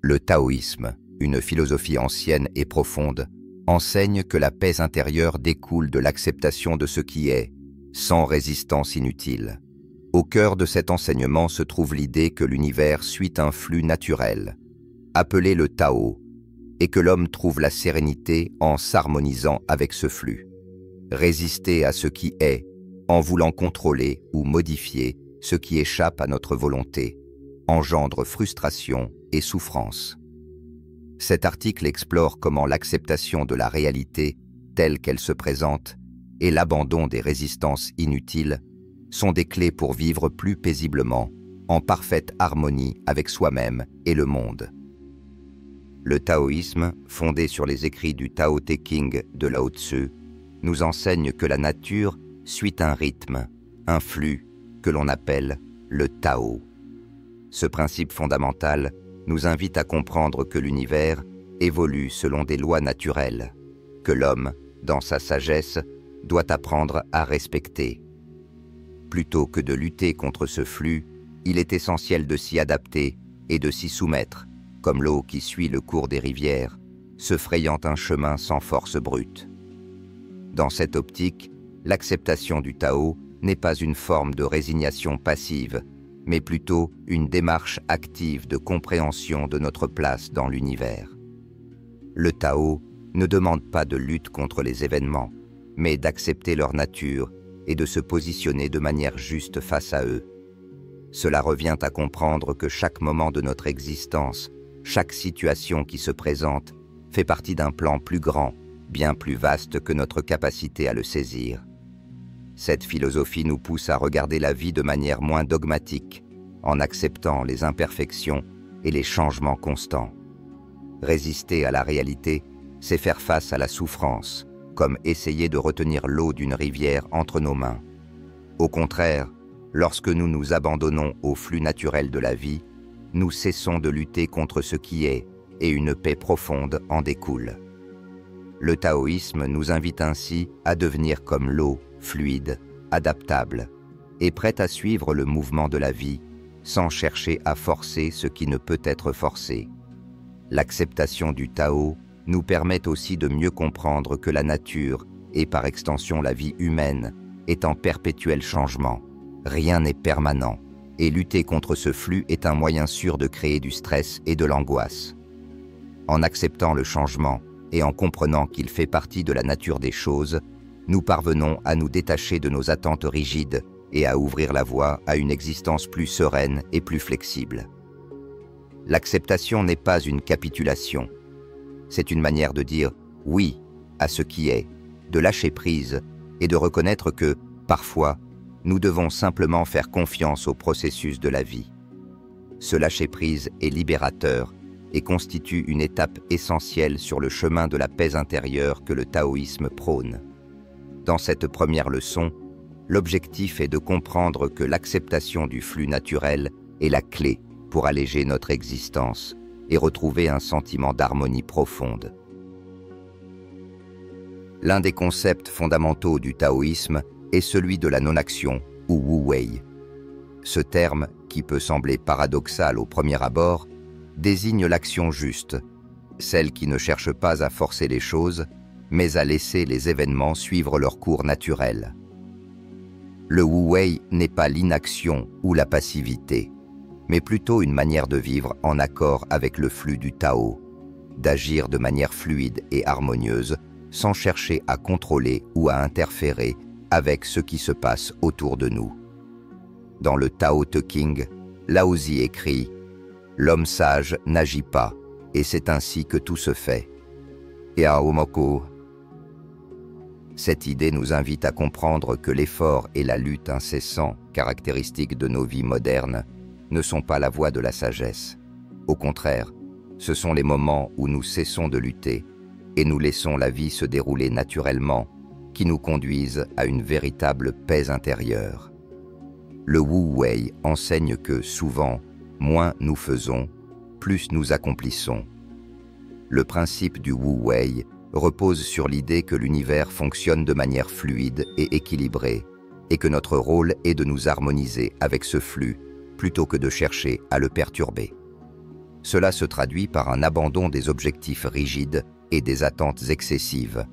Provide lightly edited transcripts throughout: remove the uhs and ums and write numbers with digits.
Le taoïsme, une philosophie ancienne et profonde, enseigne que la paix intérieure découle de l'acceptation de ce qui est, sans résistance inutile. Au cœur de cet enseignement se trouve l'idée que l'univers suit un flux naturel, appelé le Tao, et que l'homme trouve la sérénité en s'harmonisant avec ce flux. Résister à ce qui est, en voulant contrôler ou modifier ce qui échappe à notre volonté, engendre frustration et souffrance. Cet article explore comment l'acceptation de la réalité telle qu'elle se présente et l'abandon des résistances inutiles sont des clés pour vivre plus paisiblement, en parfaite harmonie avec soi-même et le monde. Le taoïsme, fondé sur les écrits du Tao Te Ching de Lao Tzu, nous enseigne que la nature suit un rythme, un flux que l'on appelle le Tao. Ce principe fondamental nous invite à comprendre que l'univers évolue selon des lois naturelles, que l'homme, dans sa sagesse, doit apprendre à respecter. Plutôt que de lutter contre ce flux, il est essentiel de s'y adapter et de s'y soumettre, comme l'eau qui suit le cours des rivières, se frayant un chemin sans force brute. Dans cette optique, l'acceptation du Tao n'est pas une forme de résignation passive, mais plutôt une démarche active de compréhension de notre place dans l'univers. Le Tao ne demande pas de lutte contre les événements, mais d'accepter leur nature et de se positionner de manière juste face à eux. Cela revient à comprendre que chaque moment de notre existence, chaque situation qui se présente, fait partie d'un plan plus grand, bien plus vaste que notre capacité à le saisir. Cette philosophie nous pousse à regarder la vie de manière moins dogmatique, en acceptant les imperfections et les changements constants. Résister à la réalité, c'est faire face à la souffrance, comme essayer de retenir l'eau d'une rivière entre nos mains. Au contraire, lorsque nous nous abandonnons au flux naturel de la vie, nous cessons de lutter contre ce qui est, et une paix profonde en découle. Le taoïsme nous invite ainsi à devenir comme l'eau, fluide, adaptable, et prête à suivre le mouvement de la vie, sans chercher à forcer ce qui ne peut être forcé. L'acceptation du Tao nous permet aussi de mieux comprendre que la nature, et par extension la vie humaine, est en perpétuel changement. Rien n'est permanent, et lutter contre ce flux est un moyen sûr de créer du stress et de l'angoisse. En acceptant le changement et en comprenant qu'il fait partie de la nature des choses, nous parvenons à nous détacher de nos attentes rigides et à ouvrir la voie à une existence plus sereine et plus flexible. L'acceptation n'est pas une capitulation. C'est une manière de dire oui à ce qui est, de lâcher prise et de reconnaître que, parfois, nous devons simplement faire confiance au processus de la vie. Ce lâcher-prise est libérateur et constitue une étape essentielle sur le chemin de la paix intérieure que le taoïsme prône. Dans cette première leçon, l'objectif est de comprendre que l'acceptation du flux naturel est la clé pour alléger notre existence et retrouver un sentiment d'harmonie profonde. L'un des concepts fondamentaux du taoïsme est celui de la non-action, ou Wu Wei. Ce terme, qui peut sembler paradoxal au premier abord, désigne l'action juste, celle qui ne cherche pas à forcer les choses, mais à laisser les événements suivre leur cours naturel. Le Wu Wei n'est pas l'inaction ou la passivité, mais plutôt une manière de vivre en accord avec le flux du Tao, d'agir de manière fluide et harmonieuse, sans chercher à contrôler ou à interférer avec ce qui se passe autour de nous. Dans le Tao Te Ching, Lao Tzu écrit « L'homme sage n'agit pas, et c'est ainsi que tout se fait. » Yaomoko. Cette idée nous invite à comprendre que l'effort et la lutte incessants, caractéristiques de nos vies modernes, ne sont pas la voie de la sagesse. Au contraire, ce sont les moments où nous cessons de lutter et nous laissons la vie se dérouler naturellement qui nous conduisent à une véritable paix intérieure. Le Wu Wei enseigne que, souvent, moins nous faisons, plus nous accomplissons. Le principe du Wu Wei repose sur l'idée que l'univers fonctionne de manière fluide et équilibrée, et que notre rôle est de nous harmoniser avec ce flux, plutôt que de chercher à le perturber. Cela se traduit par un abandon des objectifs rigides et des attentes excessives,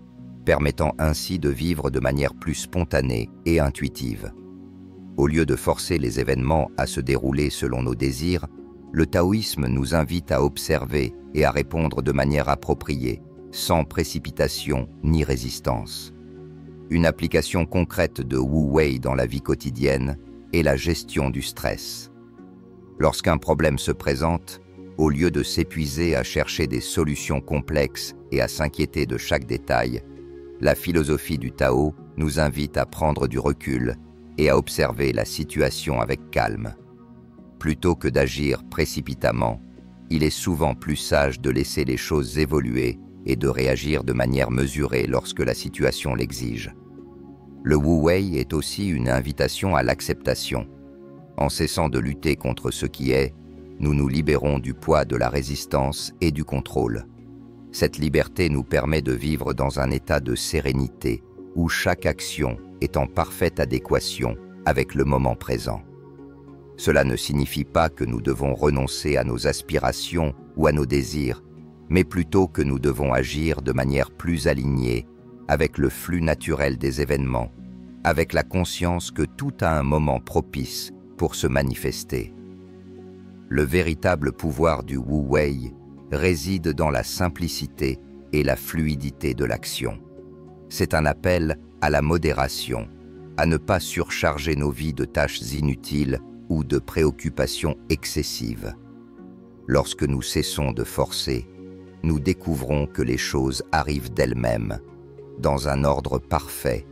permettant ainsi de vivre de manière plus spontanée et intuitive. Au lieu de forcer les événements à se dérouler selon nos désirs, le taoïsme nous invite à observer et à répondre de manière appropriée, sans précipitation ni résistance. Une application concrète de Wu Wei dans la vie quotidienne est la gestion du stress. Lorsqu'un problème se présente, au lieu de s'épuiser à chercher des solutions complexes et à s'inquiéter de chaque détail, la philosophie du Tao nous invite à prendre du recul et à observer la situation avec calme. Plutôt que d'agir précipitamment, il est souvent plus sage de laisser les choses évoluer et de réagir de manière mesurée lorsque la situation l'exige. Le Wu Wei est aussi une invitation à l'acceptation. En cessant de lutter contre ce qui est, nous nous libérons du poids de la résistance et du contrôle. Cette liberté nous permet de vivre dans un état de sérénité où chaque action est en parfaite adéquation avec le moment présent. Cela ne signifie pas que nous devons renoncer à nos aspirations ou à nos désirs, mais plutôt que nous devons agir de manière plus alignée avec le flux naturel des événements, avec la conscience que tout a un moment propice pour se manifester. Le véritable pouvoir du Wu Wei réside dans la simplicité et la fluidité de l'action. C'est un appel à la modération, à ne pas surcharger nos vies de tâches inutiles ou de préoccupations excessives. Lorsque nous cessons de forcer, nous découvrons que les choses arrivent d'elles-mêmes, dans un ordre parfait,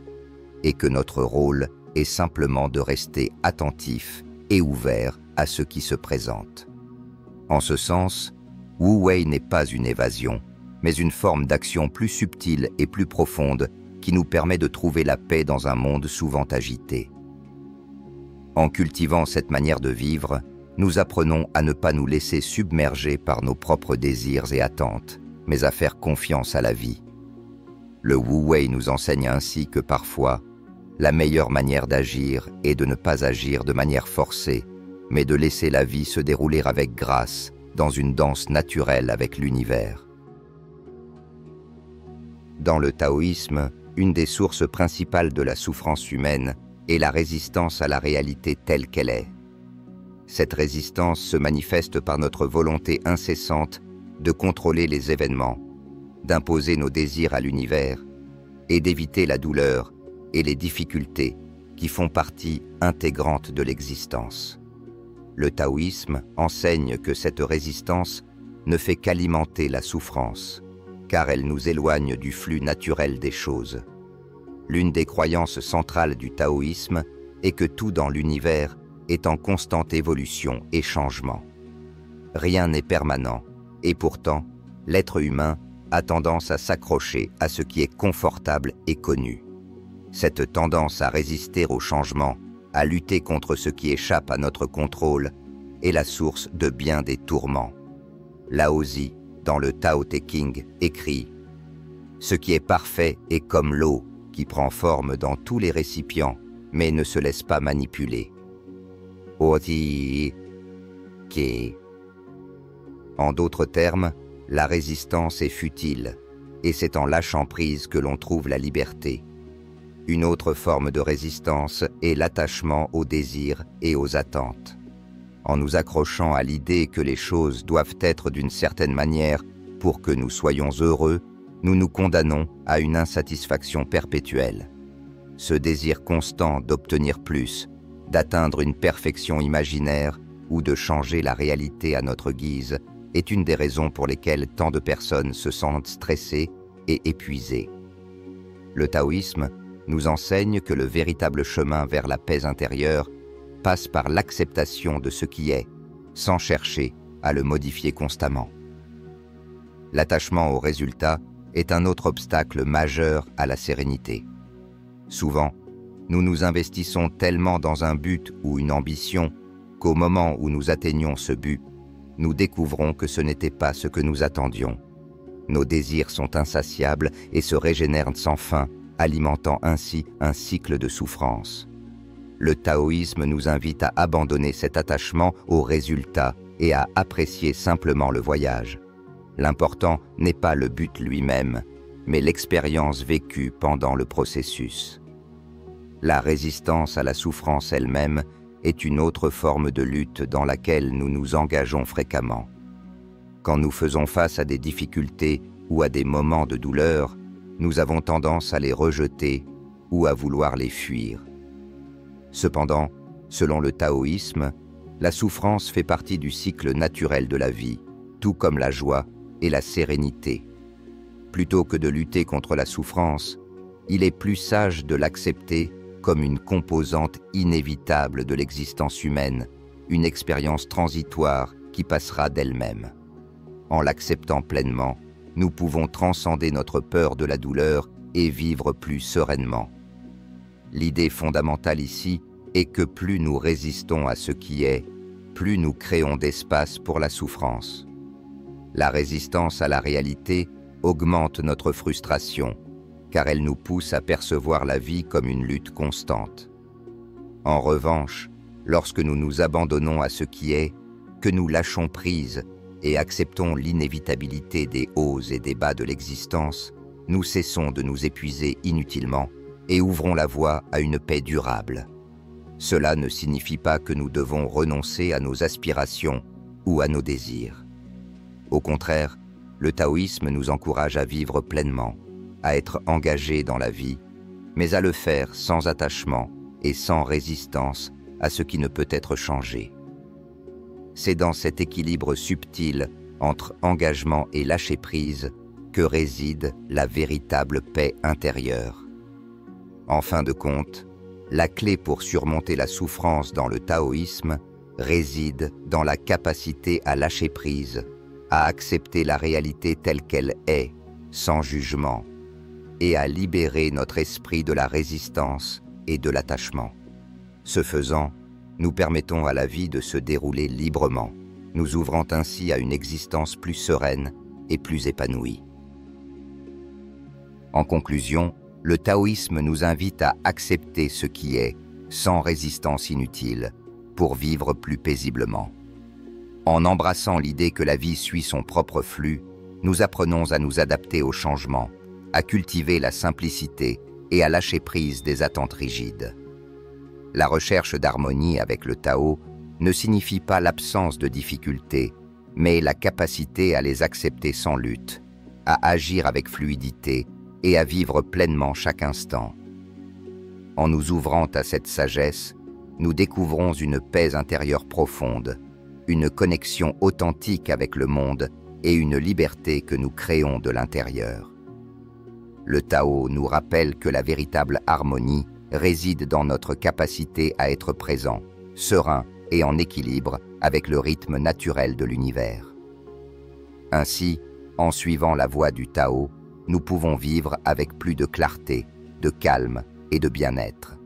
et que notre rôle est simplement de rester attentif et ouvert à ce qui se présente. En ce sens, Wu Wei n'est pas une évasion, mais une forme d'action plus subtile et plus profonde qui nous permet de trouver la paix dans un monde souvent agité. En cultivant cette manière de vivre, nous apprenons à ne pas nous laisser submerger par nos propres désirs et attentes, mais à faire confiance à la vie. Le Wu Wei nous enseigne ainsi que parfois, la meilleure manière d'agir est de ne pas agir de manière forcée, mais de laisser la vie se dérouler avec grâce, dans une danse naturelle avec l'univers. Dans le taoïsme, une des sources principales de la souffrance humaine est la résistance à la réalité telle qu'elle est. Cette résistance se manifeste par notre volonté incessante de contrôler les événements, d'imposer nos désirs à l'univers et d'éviter la douleur et les difficultés qui font partie intégrante de l'existence. Le taoïsme enseigne que cette résistance ne fait qu'alimenter la souffrance, car elle nous éloigne du flux naturel des choses. L'une des croyances centrales du taoïsme est que tout dans l'univers est en constante évolution et changement. Rien n'est permanent, et pourtant, l'être humain a tendance à s'accrocher à ce qui est confortable et connu. Cette tendance à résister au changement, à lutter contre ce qui échappe à notre contrôle, est la source de bien des tourments. Lao Tzu, dans le Tao Te Ching, écrit « Ce qui est parfait est comme l'eau qui prend forme dans tous les récipients, mais ne se laisse pas manipuler. » En d'autres termes, la résistance est futile, et c'est en lâchant prise que l'on trouve la liberté. Une autre forme de résistance est l'attachement aux désirs et aux attentes. En nous accrochant à l'idée que les choses doivent être d'une certaine manière pour que nous soyons heureux, nous nous condamnons à une insatisfaction perpétuelle. Ce désir constant d'obtenir plus, d'atteindre une perfection imaginaire ou de changer la réalité à notre guise est une des raisons pour lesquelles tant de personnes se sentent stressées et épuisées. Le taoïsme nous enseigne que le véritable chemin vers la paix intérieure passe par l'acceptation de ce qui est, sans chercher à le modifier constamment. L'attachement au résultat est un autre obstacle majeur à la sérénité. Souvent, nous nous investissons tellement dans un but ou une ambition qu'au moment où nous atteignons ce but, nous découvrons que ce n'était pas ce que nous attendions. Nos désirs sont insatiables et se régénèrent sans fin, alimentant ainsi un cycle de souffrance. Le taoïsme nous invite à abandonner cet attachement au résultat et à apprécier simplement le voyage. L'important n'est pas le but lui-même, mais l'expérience vécue pendant le processus. La résistance à la souffrance elle-même est une autre forme de lutte dans laquelle nous nous engageons fréquemment. Quand nous faisons face à des difficultés ou à des moments de douleur, nous avons tendance à les rejeter ou à vouloir les fuir. Cependant, selon le taoïsme, la souffrance fait partie du cycle naturel de la vie, tout comme la joie et la sérénité. Plutôt que de lutter contre la souffrance, il est plus sage de l'accepter comme une composante inévitable de l'existence humaine, une expérience transitoire qui passera d'elle-même. En l'acceptant pleinement, nous pouvons transcender notre peur de la douleur et vivre plus sereinement. L'idée fondamentale ici est que plus nous résistons à ce qui est, plus nous créons d'espace pour la souffrance. La résistance à la réalité augmente notre frustration, car elle nous pousse à percevoir la vie comme une lutte constante. En revanche, lorsque nous nous abandonnons à ce qui est, que nous lâchons prise et acceptons l'inévitabilité des hauts et des bas de l'existence, nous cessons de nous épuiser inutilement et ouvrons la voie à une paix durable. Cela ne signifie pas que nous devons renoncer à nos aspirations ou à nos désirs. Au contraire, le taoïsme nous encourage à vivre pleinement, à être engagés dans la vie, mais à le faire sans attachement et sans résistance à ce qui ne peut être changé. C'est dans cet équilibre subtil entre engagement et lâcher-prise que réside la véritable paix intérieure. En fin de compte, la clé pour surmonter la souffrance dans le taoïsme réside dans la capacité à lâcher prise, à accepter la réalité telle qu'elle est, sans jugement, et à libérer notre esprit de la résistance et de l'attachement. Ce faisant, nous permettons à la vie de se dérouler librement, nous ouvrant ainsi à une existence plus sereine et plus épanouie. En conclusion, le taoïsme nous invite à accepter ce qui est, sans résistance inutile, pour vivre plus paisiblement. En embrassant l'idée que la vie suit son propre flux, nous apprenons à nous adapter au changement, à cultiver la simplicité et à lâcher prise des attentes rigides. La recherche d'harmonie avec le Tao ne signifie pas l'absence de difficultés, mais la capacité à les accepter sans lutte, à agir avec fluidité et à vivre pleinement chaque instant. En nous ouvrant à cette sagesse, nous découvrons une paix intérieure profonde, une connexion authentique avec le monde et une liberté que nous créons de l'intérieur. Le Tao nous rappelle que la véritable harmonie réside dans notre capacité à être présent, serein et en équilibre avec le rythme naturel de l'univers. Ainsi, en suivant la voie du Tao, nous pouvons vivre avec plus de clarté, de calme et de bien-être.